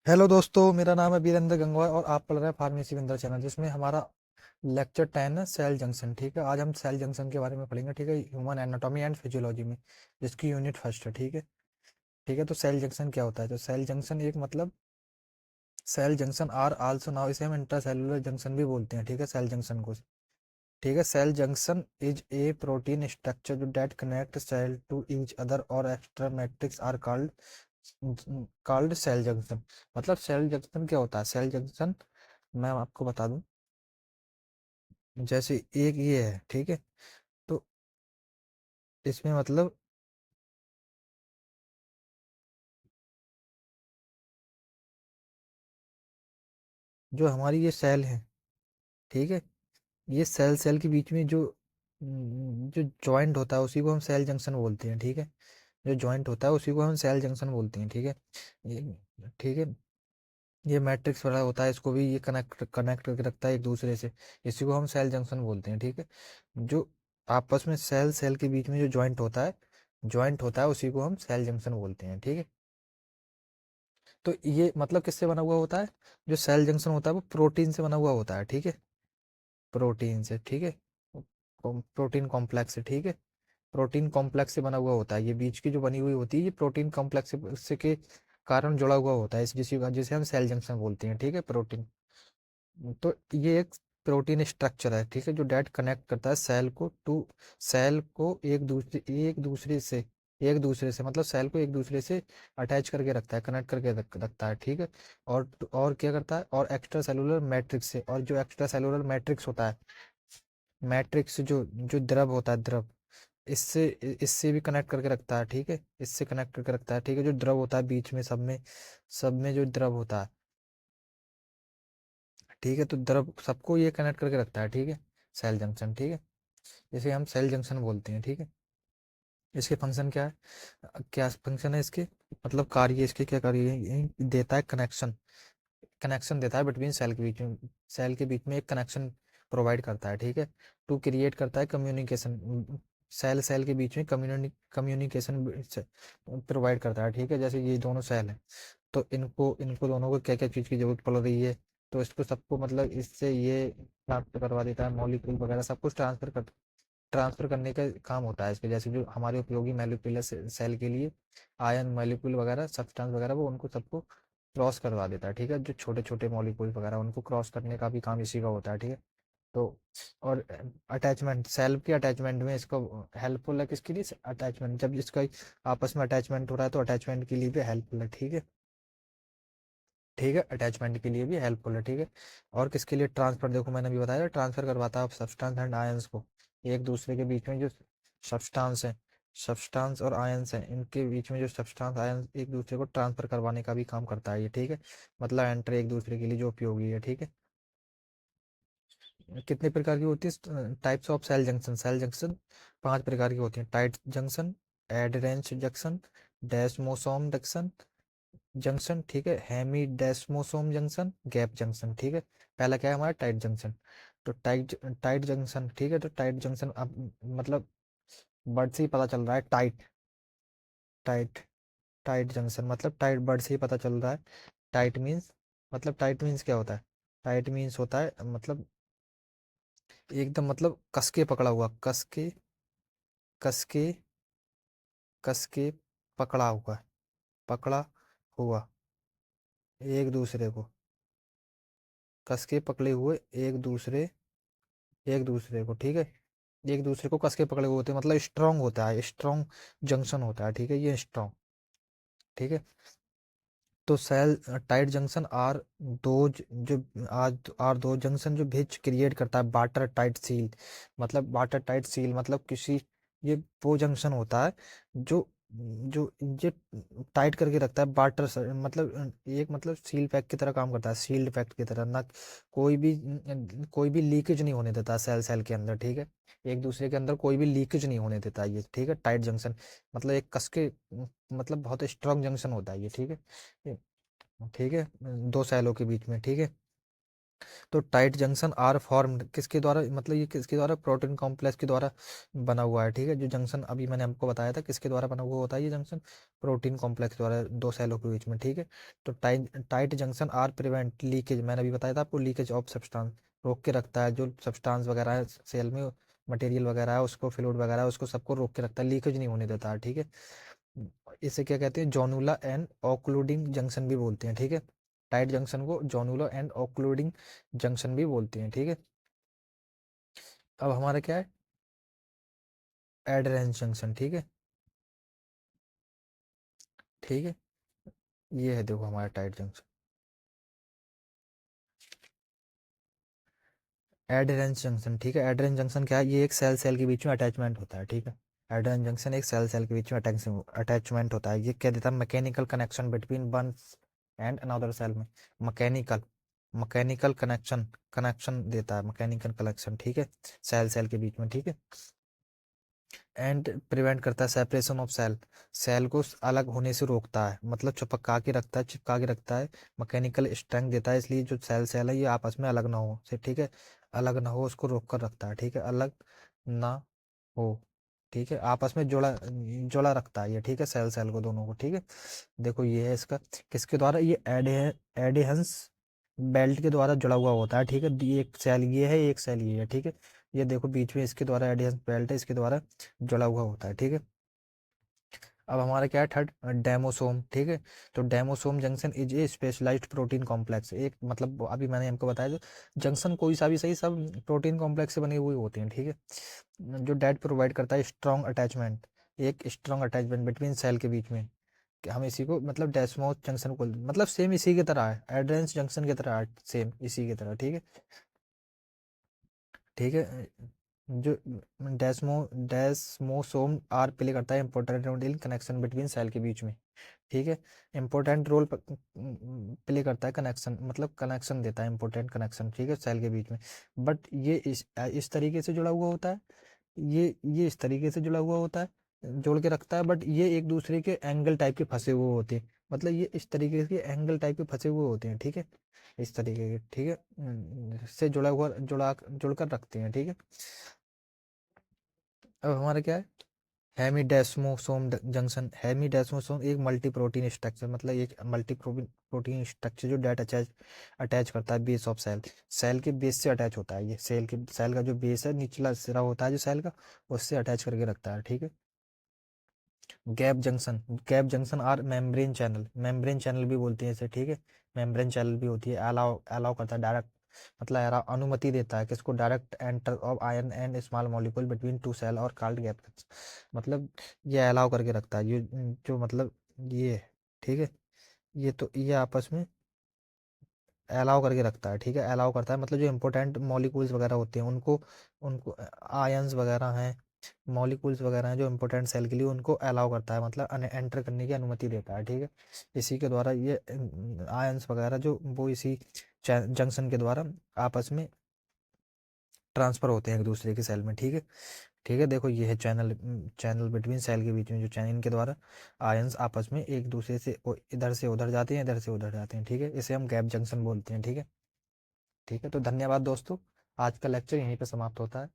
Hello दोस्तों, मेरा नाम है वीरेंद्र गंगवा और आप पढ़ रहे हैं फार्मेसी विंदर चैनल, जिसमें हमारा लेक्चर 10 है सेल जंक्शन। ठीक है, आज हम सेल जंक्शन के बारे में पढ़ेंगे। ठीक है, ह्यूमन एनाटॉमी एंड फिजियोलॉजी में, जिसकी यूनिट फर्स्ट है। ठीक है। ठीक है, तो सेल जंक्शन क्या होता है? तो सेल जंक्शन एक मतलब cell junction are also known, इसे हम इंट्रासेलुलर जंक्शन भी बोलते हैं। ठीक है, सेल जंक्शन को। ठीक है, cell junction is a protein structure जो that connect cell to each other और extra matrix are called cell junction. मतलब सेल जंक्शन क्या होता है? सेल जंक्शन मैं आपको बता दूं, जैसे एक ये है। ठीक है, तो इसमें मतलब जो हमारी ये सेल है, ठीक है, ये सेल सेल के बीच में जो जॉइंट होता है उसी को हम सेल जंक्शन बोलते हैं। ठीक है, जो जॉइंट होता है उसी को हम सेल जंक्शन बोलते हैं। ठीक है, ठीक है, ये मैट्रिक्स वाला होता है, इसको भी ये कनेक्ट कनेक्ट करके रखता है एक दूसरे से, इसी को हम सेल जंक्शन बोलते हैं। ठीक है, जो आपस में सेल सेल के बीच में जो जॉइंट होता है उसी को हम सेल जंक्शन बोलते हैं। ठीक है, तो ये मतलब किससे बना हुआ होता है? जो सेल जंक्शन होता है वो प्रोटीन से बना हुआ होता है। ठीक है, प्रोटीन से। ठीक है, प्रोटीन कॉम्प्लेक्स से। ठीक है, प्रोटीन कॉम्प्लेक्स से बना हुआ होता है। ये बीच की जो बनी हुई होती है ये प्रोटीन कॉम्प्लेक्स से के कारण जुड़ा हुआ होता है, इस जिसे हम सेल जंक्शन बोलते हैं। ठीक है, प्रोटीन। तो ये एक प्रोटीन स्ट्रक्चर है। ठीक है, जो डायरेक्ट कनेक्ट करता है सेल को एक दूसरे से मतलब सेल को एक दूसरे से अटैच करके रखता है, कनेक्ट करके रखता है। ठीक है, और क्या करता है? और एक्स्ट्रा सेलुलर मैट्रिक्स से, और जो एक्स्ट्रा सेलुलर मैट्रिक्स होता है, मैट्रिक्स जो द्रव होता है, द्रव, इससे इससे भी कनेक्ट करके रखता है। ठीक है, इससे कनेक्ट करके रखता है। ठीक है, जो द्रव होता है बीच में, सब में जो द्रव होता है। ठीक है, तो द्रव सबको ये कनेक्ट करके रखता है। ठीक है, सेल जंक्शन। ठीक है, इसे हम सेल जंक्शन बोलते हैं। ठीक है, इसके फंक्शन क्या है? क्या फंक्शन है इसके? मतलब कार्य इसके क्या कार्य है? ये देता है कनेक्शन, कनेक्शन देता है बिटवीन सेल के बीच में, सेल के बीच में एक कनेक्शन प्रोवाइड करता है। ठीक है, टू क्रिएट करता है कम्युनिकेशन, सेल सेल के बीच में कम्युनिकेशन प्रोवाइड करता है। ठीक है, जैसे ये दोनों सेल हैं, तो इनको इनको दोनों को क्या क्या चीज़ की जरूरत पड़ रही है, तो इसको सबको मतलब इससे ये ट्रांसफर करवा देता है, मॉलिक्यूल वगैरह सब कुछ ट्रांसफर करने का काम होता है इसके। जैसे जो हमारे उपयोगी मॉलिक्यूलर सेल के लिए आयन मॉलिक्यूल वगैरह, सब्सटेंस वगैरह, वो उनको सबको क्रॉस करवा देता है। ठीक है, जो छोटे छोटे मॉलिक्यूल वगैरह उनको क्रॉस करने का भी काम इसी का होता है। ठीक है, तो और अटैचमेंट, सेल के अटैचमेंट में इसको हेल्पफुल है। किसके लिए? अटैचमेंट, जब इसका आपस में अटैचमेंट हो रहा है तो अटैचमेंट के लिए भी हेल्पफुल है। ठीक है, ठीक है, अटैचमेंट के लिए भी हेल्पफुल है। ठीक है, और किसके लिए? ट्रांसफर, देखो मैंने भी बताया, ट्रांसफर करवाता है सब्सटेंस एंड आयंस को एक दूसरे के बीच में। जो सब्सटेंस है, सब्सटेंस और आयंस है, इनके बीच में जो सब्सटेंस आयंस एक दूसरे को ट्रांसफर करवाने का भी काम करता है ये। ठीक है, मतलब एंटर एक दूसरे के लिए जो उपयोगी है। ठीक है, कितने प्रकार की होती है types of cell junction? Cell junction 5 प्रकार की होती है: tight junction, adherens junction, desmosome junction junction, ठीक है, hemi desmosome junction, gap junction. ठीक है, पहला क्या है हमारा? Tight junction. तो टाइट टाइट जंक्शन, ठीक है, तो टाइट जंक्शन अब मतलब वर्ड से ही पता चल रहा है, टाइट, टाइट, टाइट जंक्शन मतलब टाइट, वर्ड से ही पता चल रहा है। टाइट मीन्स, मतलब टाइट मीन्स क्या होता है? टाइट मीन्स होता है मतलब एकदम, मतलब कस के पकड़ा हुआ, कस के कस के पकड़ा हुआ, पकड़ा हुआ एक दूसरे को, कस के पकड़े हुए एक दूसरे को। ठीक है, एक दूसरे को कस के पकड़े हुए होते हैं, मतलब स्ट्रांग होता है, स्ट्रांग जंक्शन होता है। ठीक है, ये स्ट्रांग। ठीक है, तो सेल टाइट जंक्शन आर दो जो आज आर दो जंक्शन जो भेज क्रिएट करता है वाटर टाइट सील। मतलब वाटर टाइट सील मतलब किसी, ये वो जंक्शन होता है जो जो ये टाइट करके रखता है वाटर, मतलब एक मतलब सील पैक की तरह काम करता है, सील्ड पैक की तरह ना। कोई भी लीकेज नहीं होने देता सेल सेल के अंदर। ठीक है, एक दूसरे के अंदर कोई भी लीकेज नहीं होने देता ये। ठीक है, टाइट जंक्शन मतलब एक कस के, मतलब बहुत स्ट्रांग जंक्शन होता है ये। ठीक है, ठीक है, दो सेलों के बीच में। ठीक है, तो टाइट जंक्शन आर फॉर्म्ड किसके द्वारा, मतलब ये किसके द्वारा, प्रोटीन कॉम्प्लेक्स के द्वारा बना हुआ है, ठीक है। जो जंक्शन अभी मैंने आपको बताया था किसके द्वारा बना हुआ होता है ये जंक्शन, प्रोटीन कॉम्प्लेक्स द्वारा, दो सेलों के बीच में, ठीक है। तो tight junction are prevent leakage, मैंने अभी बताया था आपको, लीकेज ऑफ सब्सटेंस, रोक के रखता है जो सब्सटेंस वगैरह है सेल में, मटेरियल वगैरह है उसको, फ्लूइड वगैरह है उसको, सबको रोक के रखता है, लीकेज नहीं होने देता है, ठीक है। इसे क्या कहते हैं, जोनुला एंड ओक्लूडिंग जंक्शन भी बोलते हैं, ठीक है। टाइट जंक्शन को जोनुला एंड ओक्लूडिंग जंक्शन भी बोलते हैं, ठीक है। अब हमारा क्या है, एडहेरेंस जंक्शन, ठीक है, ठीक है। ये है देखो हमारा टाइट जंक्शन। एडहेरेंस जंक्शन, ठीक है। एडहेरेंस जंक्शन क्या है, ये एक सेल सेल के बीच में अटैचमेंट होता है, ठीक है। एडहेरेंस जंक्शन एक सेल सेल के बीच में अटैचमेंट होता है। ये क्या देता है, mechanical connection between one and another cell में, मैकेनिकल मैकेनिकल कनेक्शन कनेक्शन देता है, मैकेनिकल कनेक्शन, ठीक है, सेल सेल के बीच में, ठीक है। एंड प्रिवेंट करता है सेपरेशन ऑफ सेल, सेल को अलग होने से रोकता है, मतलब चिपका के रखता है, चिपका के रखता है, मैकेनिकल स्ट्रेंथ देता है, इसलिए जो सेल सेल है ये आपस में अलग ना हो से, ठीक है, अलग ना हो उसको रोक कर रखता है, ठीक है, अलग ना हो, ठीक है, आपस में जोड़ा जोड़ा रखता है ये, ठीक है, सेल सेल को दोनों को, ठीक है। देखो ये है इसका, किसके द्वारा, ये एडेहेंस बेल्ट के द्वारा जुड़ा हुआ होता है, ठीक है। ये एक सेल ये है, एक सेल ये है, ठीक है। ये देखो बीच में इसके द्वारा एडेहेंस बेल्ट है, इसके द्वारा जुड़ा हुआ होता है, ठीक है। अब हमारा क्या है, थर्ड, डेमोसोम, ठीक है। तो desmosome junction is a specialised protein complex, एक मतलब अभी मैंने हमको बताया जो जंक्शन कोई सा भी सही, सब प्रोटीन कॉम्प्लेक्स से बने हुए होते हैं, ठीक है। जो डेट प्रोवाइड करता है स्ट्रॉन्ग अटैचमेंट, एक स्ट्रॉन्ग अटैचमेंट बिटवीन सेल के बीच में, कि हम इसी को मतलब डेस्मोस जंक्शन को, मतलब सेम इसी की तरह है, एड्रेंस जंक्शन की तरह है, सेम इसी की तरह, ठीक है, ठीक है। जो डेस्मोसोम आर प्ले करता है important role in connection between cell के बीच में, ठीक है, इंपॉर्टेंट रोल प्ले करता है, कनेक्शन मतलब कनेक्शन देता है, इंपॉर्टेंट कनेक्शन, ठीक है, सेल के बीच में। बट ये इस तरीके से जुड़ा हुआ होता है, ये इस तरीके से जुड़ा हुआ होता है, जोड़ के रखता है, बट ये एक दूसरे के एंगल टाइप के फंसे हुए होते हैं, मतलब ये इस तरीके के एंगल टाइप के फंसे हुए होते हैं, ठीक है, इस तरीके के, ठीक है, से जुड़ा हुआ जुड़कर रखते हैं, ठीक है। अब हमारा क्या है, हेमिडेस्मोसोम जंक्शन, हेमिडेस्मोसोम एक मल्टी प्रोटीन स्ट्रक्चर, मतलब एक मल्टी प्रोटीन स्ट्रक्चर जो डेट अटैच अटैच करता है बेस ऑफ सेल, सेल के बेस से अटैच होता है, ये सेल का जो बेस है, निचला सिरा होता है जो सेल का, उससे अटैच करके रखता है, ठीक है। Gap junction are membrane channel भी बोलते हैं इसे, ठीक है, मेम्ब्रेन चैनल भी होती है, अलाउ अलाउ करता है डायरेक्ट, मतलब अनुमति देता है किसको, direct enter of iron and small molecule between two cell और कॉल्ड गैप, मतलब ये अलाउ करके रखता है, ये जो मतलब ये, ठीक है, ये तो ये आपस में अलाउ करके रखता है, ठीक है, अलाउ करता है, मतलब जो इंपॉर्टेंट मॉलिक्यूल्स वगैरह होते हैं उनको उनको आयंस वगैरह हैं, मॉलिक्यूल्स वगैरह हैं जो इंपॉर्टेंट सेल के लिए, उनको अलाउ करता है, मतलब एंटर करने की अनुमति देता है, ठीक है। इसी के द्वारा ये आयंस वगैरह जो वो इसी जंक्शन के द्वारा आपस में ट्रांसफर होते हैं एक दूसरे के सेल में, ठीक है, ठीक है। देखो ये है चैनल बिटवीन सेल के बीच में, जो चैनल के द्वारा आयंस आपस में एक दूसरे से इधर से उधर जाते हैं, इधर से उधर जाते हैं, ठीक है, इसे हम गैप जंक्शन बोलते हैं, ठीक है, ठीक है। तो धन्यवाद दोस्तों, आज का लेक्चर यहीं पे समाप्त होता है।